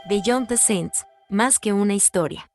Beyond the Saints, más que una historia.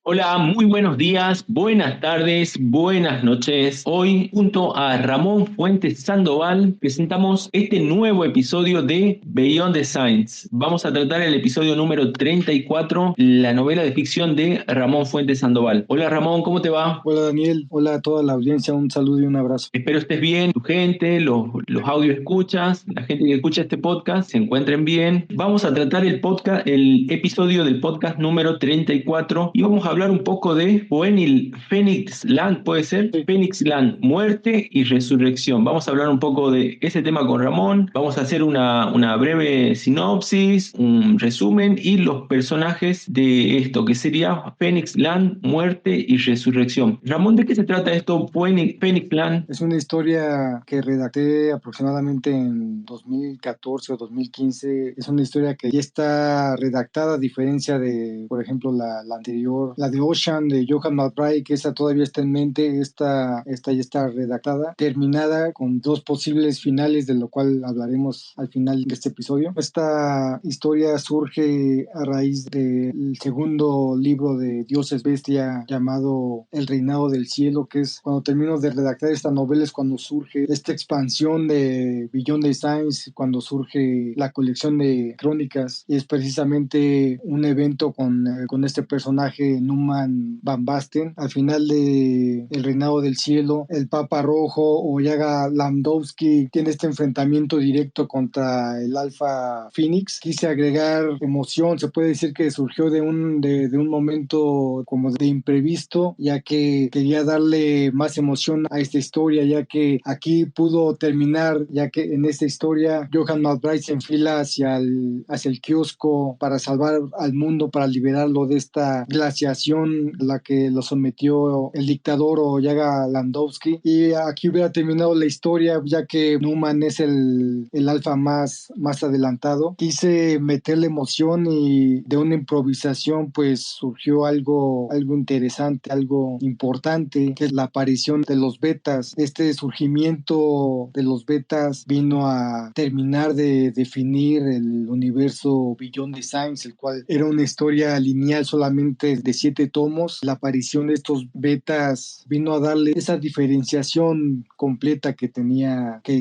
Hola, muy buenos días, buenas tardes, buenas noches. Hoy, junto a Ramón Fuentes Sandoval, presentamos este nuevo episodio de Beyond the Science. Vamos a tratar el episodio número 34, la novela de ficción de Ramón Fuentes Sandoval. Hola Ramón, ¿cómo te va? Hola Daniel, hola a toda la audiencia, un saludo y un abrazo. Espero estés bien, tu gente, los audio escuchas, la gente que escucha este podcast se encuentren bien. Vamos a tratar el episodio del podcast número 34 y vamos a hablar un poco de Phoenix Land, ¿puede ser? Sí. Phoenix Land, muerte y resurrección. Vamos a hablar un poco de ese tema con Ramón. Vamos a hacer una breve sinopsis, un resumen y los personajes de esto, que sería Phoenix Land, muerte y resurrección. Ramón, ¿de qué se trata esto, Phoenix Land? Es una historia que redacté aproximadamente en 2014 o 2015. Es una historia que ya está redactada, a diferencia de, por ejemplo, la anterior, la de Ocean, de Johann McBride, que esa todavía está en mente. Esta ya está redactada, terminada, con dos posibles finales, de lo cual hablaremos al final de este episodio. Esta historia surge a raíz del segundo libro de Dioses Bestia, llamado El Reinado del Cielo, que es cuando termino de redactar esta novela, es cuando surge esta expansión de Beyond the Science, cuando surge la colección de crónicas, y es precisamente un evento con este personaje Numan Van Basten. Al final de El Reinado del Cielo, el Papa Rojo o Yaga Landowski tiene este enfrentamiento directo contra el Alfa Phoenix. Quise agregar emoción, se puede decir que surgió de un momento como de imprevisto, ya que quería darle más emoción a esta historia, ya que aquí pudo terminar, ya que en esta historia Johann McBride se enfila hacia el kiosco para salvar al mundo, para liberarlo de esta glaciación a la que lo sometió el dictador o Yaga Landowski, y aquí hubiera terminado la historia, ya que Numan es el alfa más adelantado. Quise meterle emoción, y de una improvisación pues surgió algo interesante, algo importante, que es la aparición de los betas. Este surgimiento de los betas vino a terminar de definir el universo Beyond the Science, el cual era una historia lineal solamente de 7 tomos. La aparición de estos betas vino a darle esa diferenciación completa que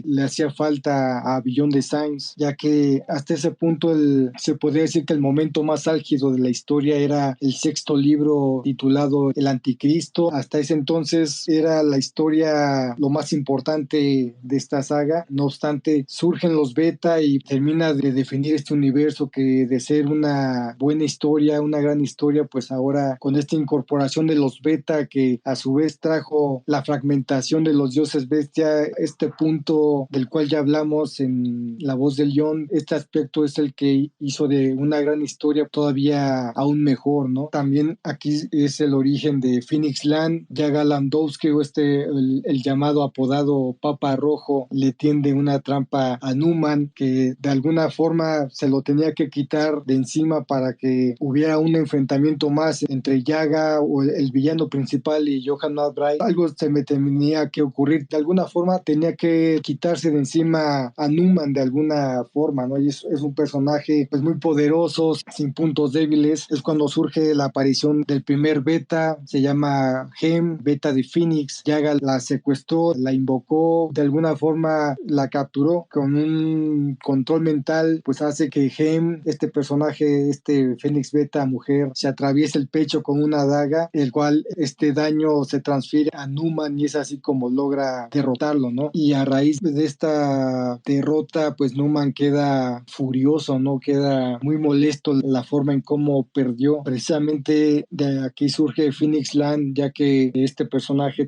le hacía falta a Beyond the Science, ya que hasta ese punto se podría decir que el momento más álgido de la historia era el sexto libro, titulado El Anticristo. Hasta ese entonces era la historia lo más importante de esta saga. No obstante, surgen los beta y termina de definir este universo, que de ser una buena historia, una gran historia, pues ahora con esta incorporación de los beta, que a su vez trajo la fragmentación de los dioses bestia, este punto del cual ya hablamos en La Voz del León. Este aspecto es el que hizo de una gran historia todavía aún mejor, ¿no? También aquí es el origen de Phoenix Land. Yaga Landowski, o el llamado apodado Papa Rojo, le tiende una trampa a Numan, que de alguna forma se lo tenía que quitar de encima para que hubiera un enfrentamiento más entre Yaga, o el villano principal, y Johann McBride. Algo se me tenía que ocurrir, de alguna forma tenía que quitarse de encima a Numan de alguna forma, ¿no? Y es un personaje pues muy poderoso, sin puntos débiles. Es cuando surge la aparición del primer beta, se llama Gem, beta de Phoenix. Yaga la secuestró, la invocó, de alguna forma la capturó con un control mental, pues hace que Gem, este personaje, este Phoenix beta mujer, se atraviese el pecho con una daga, el cual este daño se transfiere a Numan, y es así como logra derrotarlo, ¿no? Y a raíz de esta derrota, pues Numan queda furioso, ¿no? Queda muy molesto la forma en cómo perdió. Precisamente de aquí surge Phoenix Land, ya que este personaje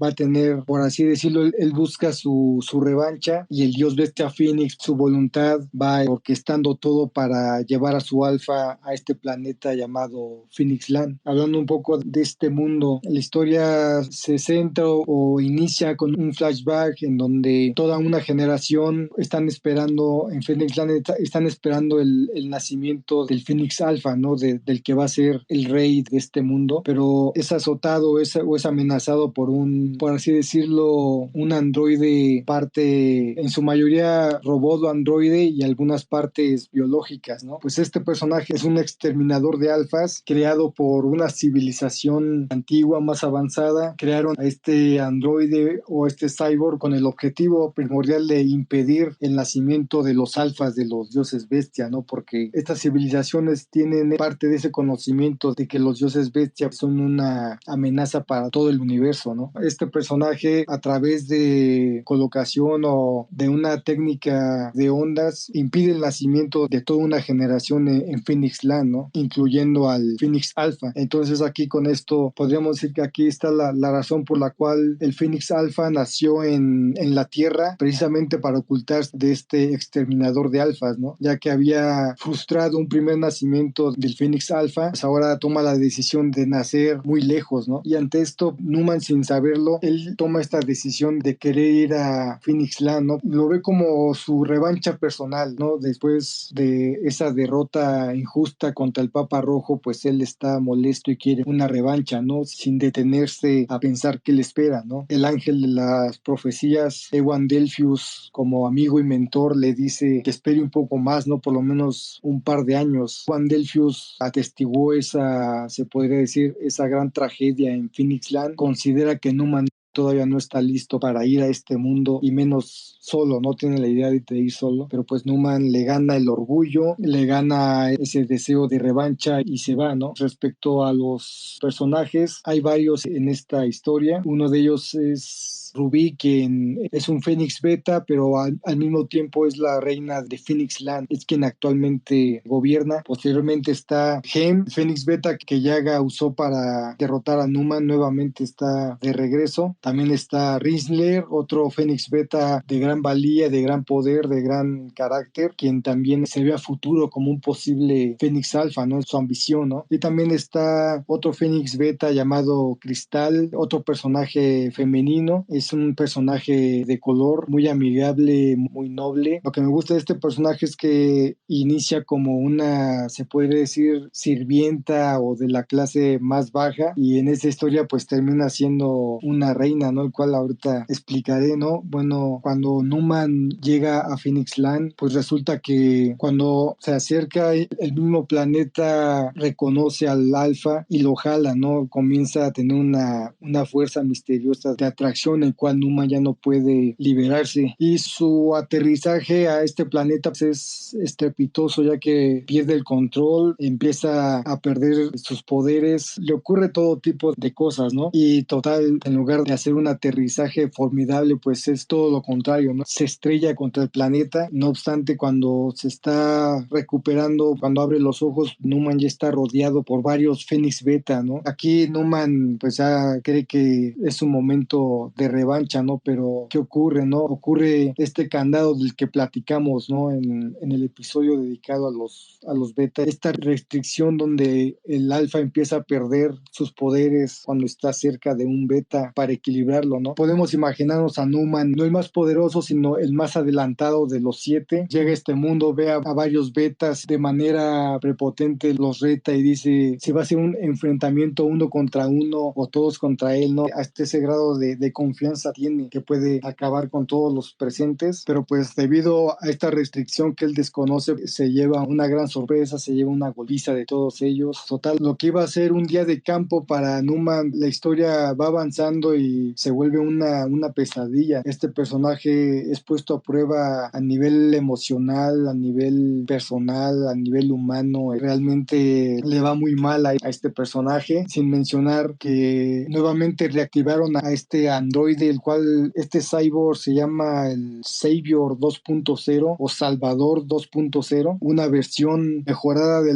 va a tener, por así decirlo, él busca su revancha, y el dios bestia Phoenix, su voluntad, va orquestando todo para llevar a su alfa a este planeta llamado Phoenix Land. Hablando un poco de este mundo, la historia se centra o inicia con un flashback en donde toda una generación están esperando, en Phoenix Land están esperando el nacimiento del Phoenix Alpha, ¿no? Del que va a ser el rey de este mundo, pero es azotado o es amenazado por así decirlo, un androide, parte en su mayoría robot o androide y algunas partes biológicas, ¿no? Pues este personaje es un exterminador de alfas creado por una civilización antigua más avanzada. Crearon a este androide o este cyborg con el objetivo primordial de impedir el nacimiento de los alfas, de los dioses bestia, ¿no? Porque estas civilizaciones tienen parte de ese conocimiento de que los dioses bestia son una amenaza para todo el universo, ¿no? Este personaje, a través de colocación o de una técnica de ondas, impide el nacimiento de toda una generación en Phoenix Land, ¿no? Incluyendo al Phoenix Alpha. Entonces aquí con esto podríamos decir que aquí está la razón por la cual el Phoenix Alpha nació en la Tierra, precisamente para ocultarse de este exterminador de alfas, ¿no? Ya que había frustrado un primer nacimiento del Phoenix Alpha, pues ahora toma la decisión de nacer muy lejos, ¿no? Y ante esto, Numan, sin saberlo, él toma esta decisión de querer ir a Phoenix Land, ¿no? Lo ve como su revancha personal, ¿no? Después de esa derrota injusta contra el Papa Rojo, pues él está molesto y quiere una revancha, ¿no? Sin detenerse a pensar qué le espera, ¿no? El ángel de las profecías, Ewan Delphius, como amigo y mentor, le dice que espere un poco más, ¿no? Por lo menos un par de años. Ewan Delphius atestiguó se podría decir, esa gran tragedia en Phoenix Land. Considera que Numan todavía no está listo para ir a este mundo y menos solo, no tiene la idea de ir solo, pero pues Numan le gana el orgullo, le gana ese deseo de revancha y se va, ¿no? Respecto a los personajes, hay varios en esta historia, uno de ellos es Ruby, quien es un Fénix Beta, pero al mismo tiempo es la reina de Phoenix Land, es quien actualmente gobierna. Posteriormente está Hem, Fénix Beta, que Yaga usó para derrotar a Numan, nuevamente está de regreso. También está Rinsler, otro Fénix Beta de gran valía, de gran poder, de gran carácter, quien también se ve a futuro como un posible Fénix Alfa, ¿no? Su ambición, ¿no? Y también está otro Fénix Beta llamado Cristal, otro personaje femenino, es un personaje de color muy amigable, muy noble. Lo que me gusta de este personaje es que inicia como una, se puede decir, sirvienta o de la clase más baja, y en esta historia pues termina siendo una reina, ¿no? El cual ahorita explicaré, ¿no? Bueno, cuando Numan llega a Phoenix Land, pues resulta que cuando se acerca el mismo planeta reconoce al Alfa y lo jala, ¿no? Comienza a tener una fuerza misteriosa de atracción, el cual Numan ya no puede liberarse, y su aterrizaje a este planeta pues, es estrepitoso, ya que pierde el control, empieza a perder sus poderes, le ocurre todo tipo de cosas, ¿no? Y total, en lugar de hacer un aterrizaje formidable, pues es todo lo contrario, ¿no? Se estrella contra el planeta. No obstante, cuando se está recuperando, cuando abre los ojos, Numan ya está rodeado por varios Fénix Beta, ¿no? Aquí Numan pues ya cree que es un momento de revancha, ¿no? Pero ¿qué ocurre, no? Ocurre este candado del que platicamos, ¿no? En el episodio dedicado a los beta, esta restricción donde el alfa empieza a perder sus poderes cuando está cerca de un beta para equilibrarlo, ¿no? Podemos imaginarnos a Numan, no el más poderoso, sino el más adelantado de los 7. Llega a este mundo, ve a varios betas de manera prepotente, los reta y dice si va a ser un enfrentamiento uno contra uno o todos contra él, ¿no? Hasta ese grado de confianza tiene que puede acabar con todos los presentes, pero pues debido a esta restricción que él desconoce, se lleva una gran sorpresa, se lleva una golpiza de todos ellos. Total, lo que iba a ser un día de campo para Numan, la historia va avanzando y se vuelve una pesadilla. Este personaje es puesto a prueba a nivel emocional, a nivel personal, a nivel humano. Realmente le va muy mal a este personaje, sin mencionar que nuevamente reactivaron a este androide androide, el cual este cyborg se llama el Savior 2.0 o Salvador 2.0, una versión mejorada de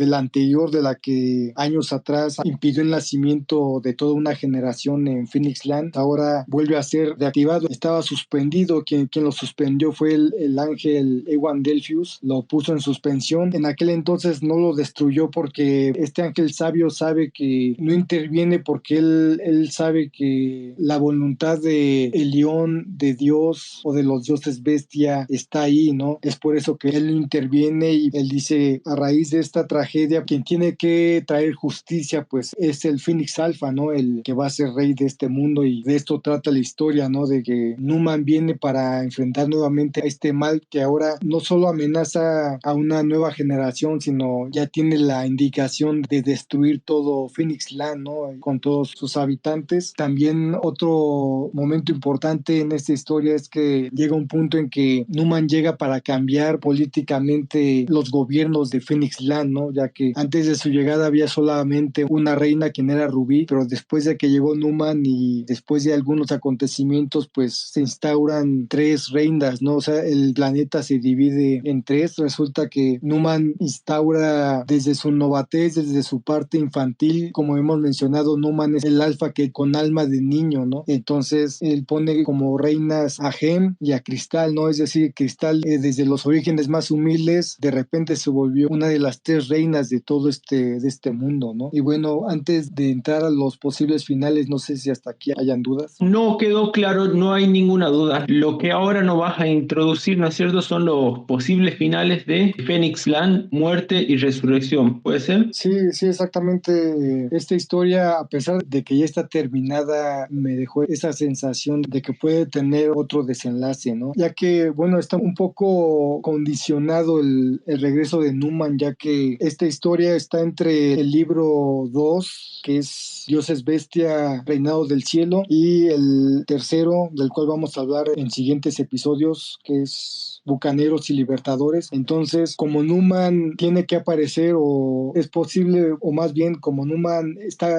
la anterior, de la que años atrás impidió el nacimiento de toda una generación en Phoenix Land. Ahora vuelve a ser reactivado. Estaba suspendido. Quien lo suspendió fue el ángel Ewan Delphius. Lo puso en suspensión. En aquel entonces no lo destruyó porque este ángel sabio sabe que no interviene, porque él sabe que la voluntad de Elión, de Dios o de los dioses bestia está ahí, ¿no? Es por eso que él interviene y él dice, a raíz de esta tragedia, quien tiene que traer justicia pues es el Phoenix Alpha, ¿no? El que va a ser rey de este mundo, y de esto trata la historia, ¿no? De que Numan viene para enfrentar nuevamente a este mal que ahora no solo amenaza a una nueva generación, sino ya tiene la indicación de destruir todo Phoenix Land, ¿no? Con todos sus habitantes. También otro momento importante en esta historia es que llega un punto en que Numan llega para cambiar políticamente los gobiernos de Phoenix Land, ¿no? Ya que antes de su llegada había solamente una reina, quien era Rubí, pero después de que llegó Numan y después de algunos acontecimientos, pues se instauran tres reinas, ¿no? O sea, el planeta se divide en tres. Resulta que Numan instaura desde su novatez, desde su parte infantil, como hemos mencionado, Numan es el alfa que con alma de niño, ¿no? Entonces él pone como reinas a Gem y a Cristal, ¿no? Es decir, Cristal desde los orígenes más humildes, de repente se volvió una de las tres reinas de todo de este mundo, ¿no? Y bueno, antes de entrar a los posibles finales, no sé si hasta aquí hayan dudas. No quedó claro, no hay ninguna duda. Lo que ahora nos vas a introducir, ¿no es cierto?, son los posibles finales de Phoenix Land, muerte y resurrección. ¿Puede ser? Sí, sí, exactamente. Esta historia, a pesar de que ya está terminada, me dejó esa sensación de que puede tener otro desenlace, ¿no? Ya que, bueno, está un poco condicionado el regreso de Numan, ya que esta historia está entre el libro 2, que es Dioses Bestia, Reinados del Cielo, y el tercero, del cual vamos a hablar en siguientes episodios, que es Bucaneros y Libertadores. Entonces, como Numan tiene que aparecer, o es posible, o más bien como Numan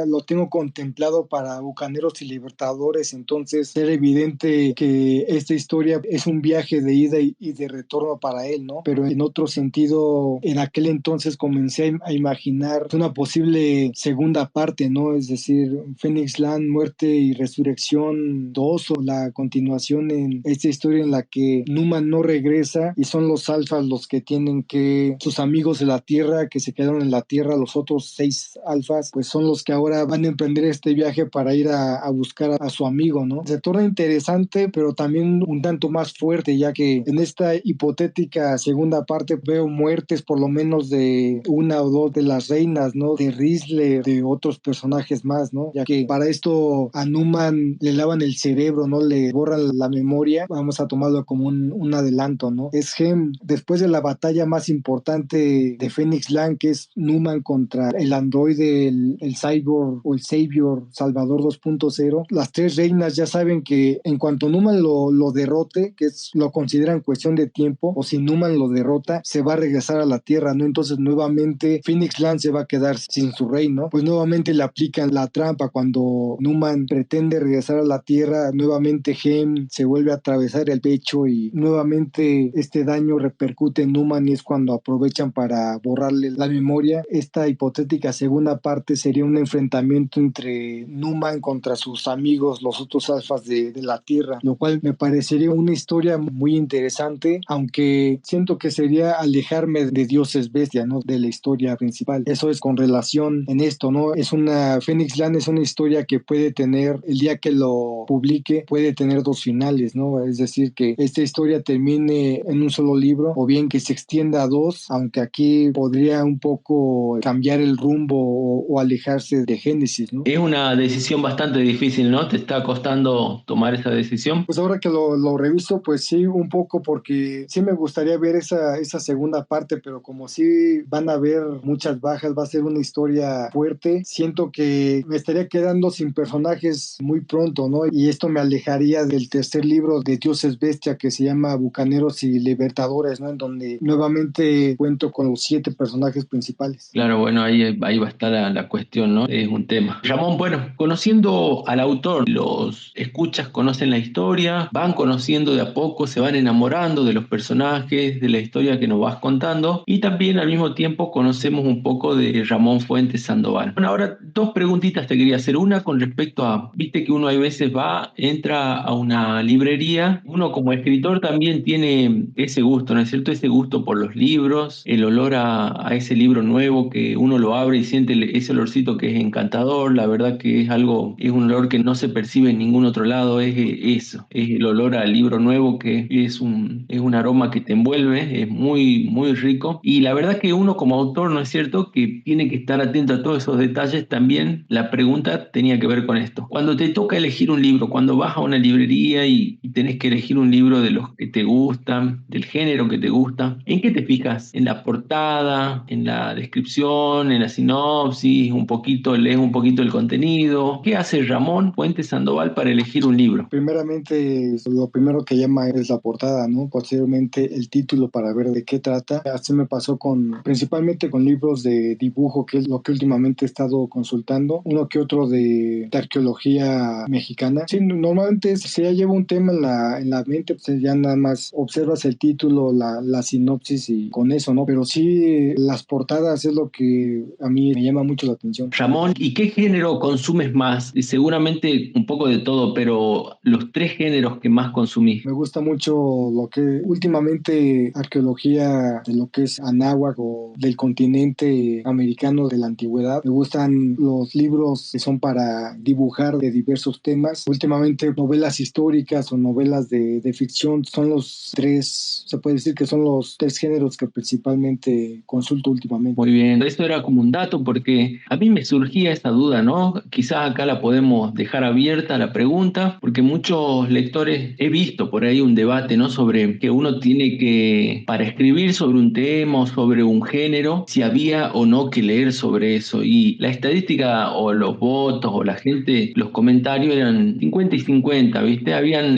lo tengo contemplado para Bucaneros y Libertadores, entonces era evidente que esta historia es un viaje de ida y de retorno para él, ¿no? Pero en otro sentido, en aquel entonces comencé a imaginar una posible segunda parte, ¿no? Es decir, Phoenix Land, Muerte y Resurrección 2, o la continuación en esta historia en la que Numan no regresa y son los alfas los que tienen que, sus amigos de la Tierra que se quedaron en la Tierra, los otros 6 alfas, pues son los que ahora van a emprender este viaje para ir a buscar a su amigo, ¿no? Se torna interesante, pero también un tanto más fuerte, ya que en esta hipotética segunda parte veo muertes por lo menos de una o dos de las reinas, ¿no? De Rizzler, de otros personajes más, ¿no? Ya que para esto a Numan le lavan el cerebro, ¿no? Le borran la memoria. Vamos a tomarlo como un adelanto, ¿no? Es Gem, después de la batalla más importante de Phoenix Land, que es Numan contra el androide, el cyborg o el Savior Salvador 2.0, las tres reinas ya saben que en cuanto Numan lo derrote, que lo consideran cuestión de tiempo, o si Numan lo derrota, se va a regresar a la Tierra, ¿no? Entonces nuevamente Phoenix Land se va a quedar sin su reino. Pues nuevamente le aplican la trampa. Cuando Numan pretende regresar a la Tierra, nuevamente Gem se vuelve a atravesar el pecho y nuevamente este daño repercute en Numan, y es cuando aprovechan para borrarle la memoria. Esta hipotética segunda parte sería un enfrentamiento entre Numan contra sus amigos, los otros alfas de la Tierra, lo cual me parecería una historia muy interesante, aunque siento que sería alejarme de Dioses Bestia, ¿no? De la historia principal. Eso es con relación en esto, ¿no? Phoenix Land es una historia que puede tener, el día que lo publique, puede tener dos finales, ¿no? Es decir, que esta historia termine en un solo libro, o bien que se extienda a dos, aunque aquí podría un poco cambiar el rumbo o alejarse de Génesis, ¿no? Es una decisión bastante difícil, ¿no? ¿Te está costando tomar esa decisión? Pues ahora que lo reviso, pues sí, un poco, porque sí me gustaría ver esa segunda parte, pero como sí van a haber muchas bajas, va a ser una historia fuerte, siento que me estaría quedando sin personajes muy pronto, ¿no? Y esto me alejaría del tercer libro de Dioses Bestia, que se llama Bucaneros y Libertadores, ¿no? En donde nuevamente cuento con los 7 personajes principales. Claro, bueno, ahí va a estar la cuestión, ¿no? Es un tema. Ramón, bueno, conociendo al autor, los escuchas conocen la historia, van conociendo de a poco, se van enamorando de los personajes, de la historia que nos vas contando, y también al mismo tiempo conocemos un poco de Ramón Fuentes Sandoval. Bueno, ahora dos preguntitas te quería hacer. Una con respecto a, viste que uno a veces entra a una librería, uno como escritor también tiene ese gusto, ¿no es cierto? Ese gusto por los libros, el olor a ese libro nuevo que uno lo abre y siente ese olorcito que es encantador. La verdad que es un olor que no se percibe en ningún otro lado, es eso, es el olor al libro nuevo, que es un aroma que te envuelve, es muy, muy rico. Y la verdad que uno como autor, ¿no es cierto?, que tiene que estar atento a todos esos detalles. También la pregunta tenía que ver con esto. Cuando te toca elegir un libro, cuando vas a una librería y tenés que elegir un libro de los que te gustan, del género que te gusta, ¿en qué te fijas? ¿En la portada, en la descripción, en la sinopsis, lees un poquito el contenido? ¿Qué hace Ramón Fuentes Sandoval para elegir un libro? Primeramente, lo primero que llama es la portada, ¿no? Posteriormente, el título para ver de qué trata. Así me pasó principalmente con libros de dibujo, que es lo que últimamente he estado consultando. Uno que otro de arqueología mexicana. Sí, normalmente si ya lleva un tema en la mente, pues ya nada más observas el título, la sinopsis y con eso, ¿no? Pero sí, las portadas es lo que a mí me llama mucho la atención. Ramón, ¿y qué género consumes más? Y seguramente un poco de todo, pero los tres géneros que más consumís. Me gusta mucho lo que últimamente arqueología de lo que es Anáhuac o del continente americano de la antigüedad. Me gustan los libros que son para dibujar de diversos temas. Últimamente novelas históricas o novelas de ficción son los tres, se puede decir que son los tres géneros que principalmente consulto últimamente. Muy bien, esto era como un dato porque a mí me surgía esa duda, ¿no? Quizás acá la podemos dejar abierta la pregunta, porque muchos lectores he visto por ahí un debate, ¿no? Sobre que uno tiene que, para escribir sobre un tema o sobre un género, si había o no que leer sobre eso. Y la estadística o los votos o la gente, los comentarios eran 50 y 50, ¿viste?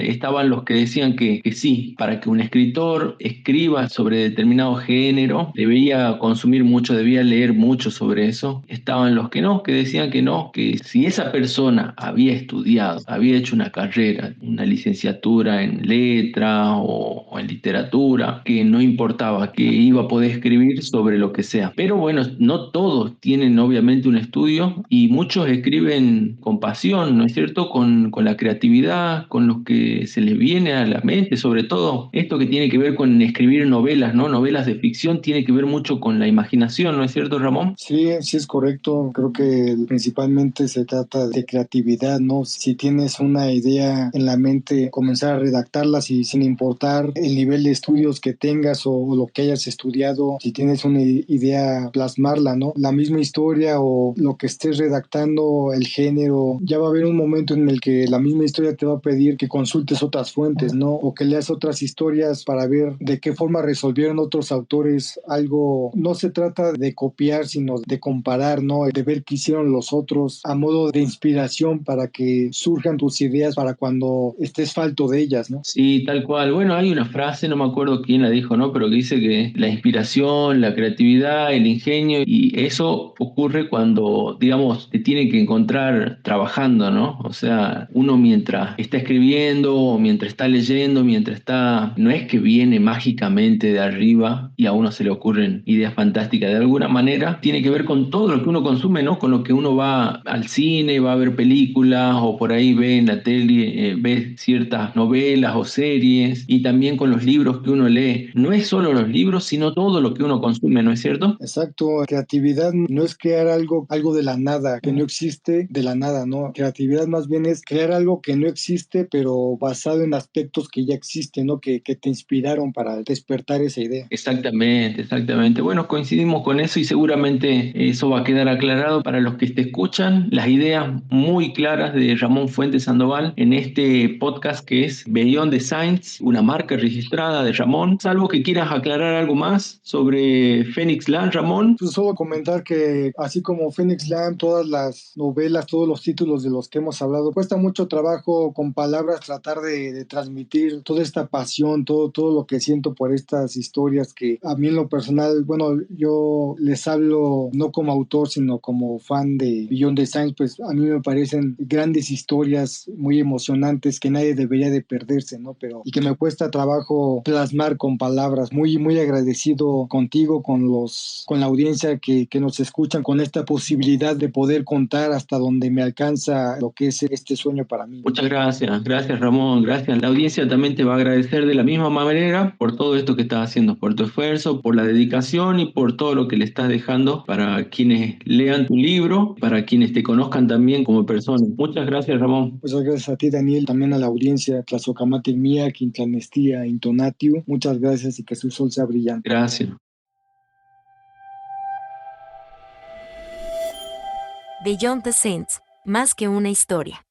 Estaban los que decían que sí, para que un escritor escriba sobre determinado género, debería consumir mucho, debía leer mucho sobre eso. Estaban los que no, que decían que no, que si esa persona había estudiado, había hecho una carrera, una licenciatura en letra o en literatura, que no importaba, que iba a poder escribir sobre lo que sea. Pero bueno, no todos tienen obviamente un estudio y muchos escriben con pasión, ¿no es cierto? Con la creatividad, con lo que se les viene a la mente, sobre todo esto que tiene que ver con escribir novelas, ¿no? Novelas de ficción, tiene que ver mucho con la imaginación, ¿no es cierto, Ramón? Sí, sí es correcto. Creo que principalmente se trata de creatividad, ¿no? Si tienes una idea en la mente, comenzar a redactarla sin importar el nivel de estudios que tengas o lo que hayas estudiado. Si tienes una idea, plasmarla, ¿no? La misma historia o lo que estés redactando, el género, ya va a haber un momento en el que la misma historia te va a pedir que consultes otras fuentes, ¿no? O que leas otras historias para ver de qué forma resolvieron otros autores algo. No se trata de copiar, sino de comparar, ¿no? De ver qué hicieron los otros a modo de inspiración para que surjan tus ideas para cuando estés falto de ellas, ¿no? Sí, tal cual. Bueno, hay una frase, no me acuerdo quién la dijo, ¿no? Pero que dice que la inspiración, la creatividad, el ingenio, y eso ocurre cuando, digamos, te tiene que encontrar trabajando, ¿no? O sea, uno mientras está escribiendo, o mientras está leyendo, no es que viene mágicamente de arriba y a uno se le ocurren ideas fantásticas. De alguna manera tiene que ver con todo lo que uno consume, ¿no? Con lo que uno va al cine, va a ver películas o por ahí ve en la tele, ve ciertas novelas o series, y también con los libros que uno lee. No es solo los libros, sino todo lo que uno consume, ¿no es cierto? Exacto, creatividad no es crear algo de la nada, que no existe de la nada, ¿no? Creatividad más bien es crear algo que no existe, pero basado en aspectos que ya existen, ¿no? Que te inspiraron para despertar esa idea. Exactamente, exactamente. Bueno, coincidimos con eso y seguramente eso va a quedar aclarado para los que te escuchan. Las ideas muy claras de Ramón Fuentes Sandoval en este podcast que es Beyond the Science, una marca registrada de Ramón. Salvo que quieras aclarar algo más sobre Phoenix Land, Ramón. Pues solo comentar que así como Phoenix Land, todas las novelas, todos los títulos de los que hemos hablado, cuesta mucho trabajo con palabras tratar de transmitir toda esta pasión, todo lo que siento por estas historias que a mí en lo personal, bueno, yo les hablo no como autor, sino como fan de Beyond the Science, pues a mí me parecen grandes historias historias muy emocionantes que nadie debería de perderse, ¿no? Pero, y que me cuesta trabajo plasmar con palabras. Muy, muy agradecido contigo, con la audiencia que nos escuchan, con esta posibilidad de poder contar hasta donde me alcanza lo que es este sueño para mí. Muchas gracias Ramón, gracias. La audiencia también te va a agradecer de la misma manera por todo esto que estás haciendo, por tu esfuerzo, por la dedicación y por todo lo que le estás dejando para quienes lean tu libro, para quienes te conozcan también como persona. Muchas gracias, Ramón. Muchas gracias a ti, Daniel, también a la audiencia, Tlazocamati Mía, Quintlanestía, Intonatiu. Muchas gracias y que su sol sea brillante. Gracias. Beyond the Saints, más que una historia.